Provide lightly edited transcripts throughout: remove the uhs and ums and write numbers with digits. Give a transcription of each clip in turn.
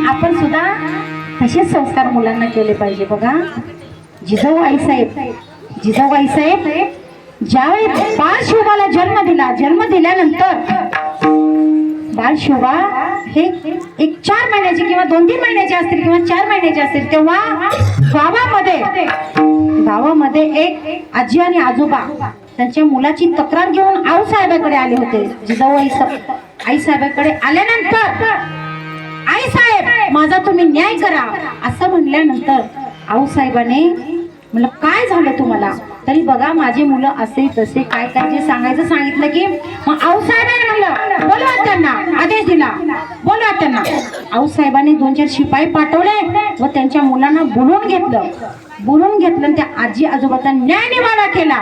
आपण सुद्धा तसेच संस्कार मुलांना केले पाहिजे. बघा जिजाऊ आई साहेब ज्यावेळी बाळ शिवबाला जन्म दिल्यानंतर बाळ शिवबा हे एक 4 महिन्याचे किंवा 2-3 महिन्याचे असतील किंवा 4 महिन्याचे असतील तेव्हा गावामध्ये एक आजी आणि आजोबा त्यांच्या मुलाची तक्रार घेऊन आऊसाहेबाकडे आले होते. जिजाऊ आई साहेबाकडे आल्यानंतर आई साहेब माझा तुम्ही न्याय करा असं म्हणल्यानंतर आऊसाहेबाने म्हणलं काय झालं तुम्हाला. तरी बघा माझे मुलं असे तसे काय काय जे सांगितलं की मग आऊसाहेबांनी म्हणलं बोलवा त्यांना, आदेश दिला बोलवा त्यांना. आऊसाहेबांनी 2-4 शिपाई पाठवले व त्यांच्या मुलांना बोलून घेतलं त्या आजी आजोबाचा न्याय निवाडा केला.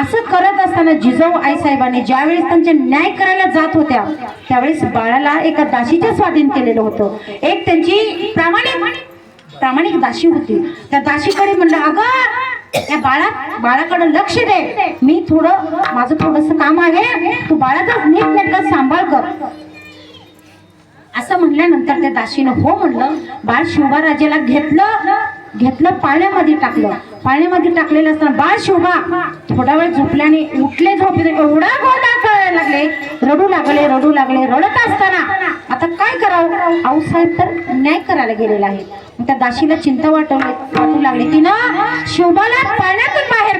असं करत असताना जिजाऊ आई साहेबांनी ज्यावेळेस त्यांचे न्याय करायला जात होत्या त्यावेळेस बाळाला एका दासीचे स्वाधीन केलेलं होतं. एक त्यांची प्रामाणिक दासी होती. त्या दासीकडे म्हणलं अगं त्या बाळाकडे लक्ष दे, मी माझं थोडस काम आहे, तू बाळाचा नीटनेटका सांभाळ कर असं म्हणल्यानंतर त्या दासीनं हो म्हणलं. बाळ शिवबा राजाला घेतलं पाळण्यामध्ये टाकलेलं असताना बाळ शिवबा थोडा वेळ झोपल्याने उठले एवढा गोडा करायला लागले, रडू लागले. रडत असताना आता काय करावं, आऊसाहेब तर न्याय करायला गेलेला आहे. त्या दाशीला चिंता वाटू लागली. तिनं शिवबाला पाण्यातून बाहेर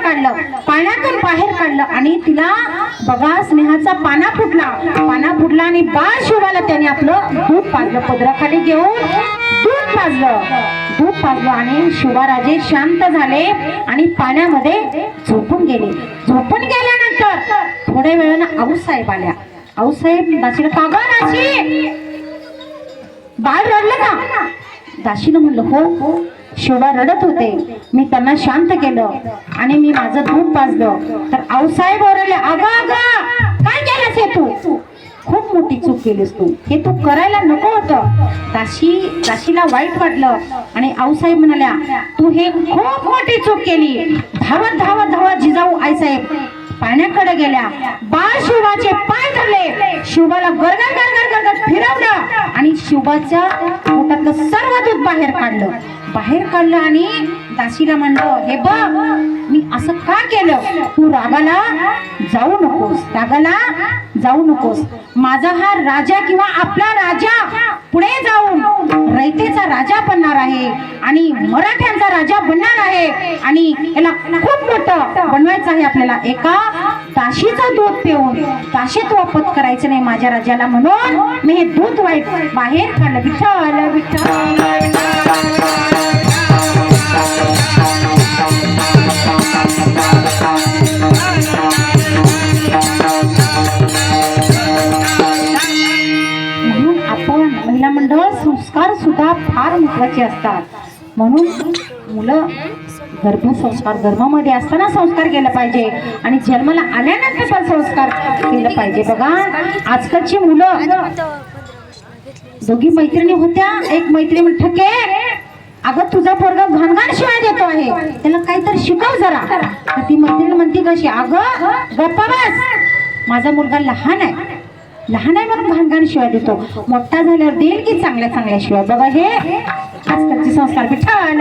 काढलं आणि तिला बघा स्नेहाचा पाना फुटला आणि बाळ शिवबाला त्याने आपलं दूध पाजलं, पदराखाली घेऊन दूध पाजलं आणि शिवबाराजे शांत झाले आणि पाण्यामध्ये झोपून गेल्यानंतर थोड्या वेळानं आऊसाहेब आल्या. आऊसाहेब दाशीला का गं दाशी बाळ रडलं का. दाशीनं म्हणलं हो शिवबा रडत होते, मी त्यांना शांत केलं आणि मी माझं दूध पाजलं. तर आऊसाहेब ओरडले अगं काय केलंस हे तू, खूप मोठी चूक केलीस तू, हे तू करायला नको होतं. दाशीला वाईट वाटलं आणि आऊसाहेब म्हणाल्या तू हे खूप मोठी चूक केली. धावत जिजाऊ आई साहेब पाण्याकडे गेल्या. बाळ शिवबाचे पाय धरले, शिवबाला गरगर फिरवलं आणि शिवबाच्या पोटातलं सर्व दूध बाहेर काढलं आणि दासीला म्हणलं हे बघ मी असं का केलं, तू रागाला जाऊ नकोस. माझा हा राजा किंवा आपला राजा पुढे जाऊन रयतेचा राजा बनणार आहे आणि मराठ्यांचा राजा बनणार आहे आणि याला खूप मोठं बनवायचं आहे आपल्याला. एका दाशीचं दूध पिऊन दाशीत वापत करायचं नाही माझ्या राजाला, म्हणून मी हे दूध बाहेर काढलं. विठ्ठल म्हणून आपण महिला मंडळ संस्कार सुद्धा फार महत्वाचे असतात. म्हणून मुलं गर्भामध्ये असताना संस्कार केलं पाहिजे आणि जन्माला आल्यानंतर पण संस्कार केलं पाहिजे. बघा आजकालची मुलं दोघी मैत्रिणी होत्या, एक मैत्रीण ठके अगं तुझा पोरगा घाणघाण शिवाय देतो आहे, त्याला काहीतरी शिकव जरा. तर ती मैत्रीण म्हणती कशी अगं गप्पा बस, माझा मुलगा लहान आहे म्हणून घाणघाण शिवाय देतो, मोठा झाल्यावर देईल की चांगल्या शिवाय. बघा हे आजकालचे संस्कार. विठ्ठल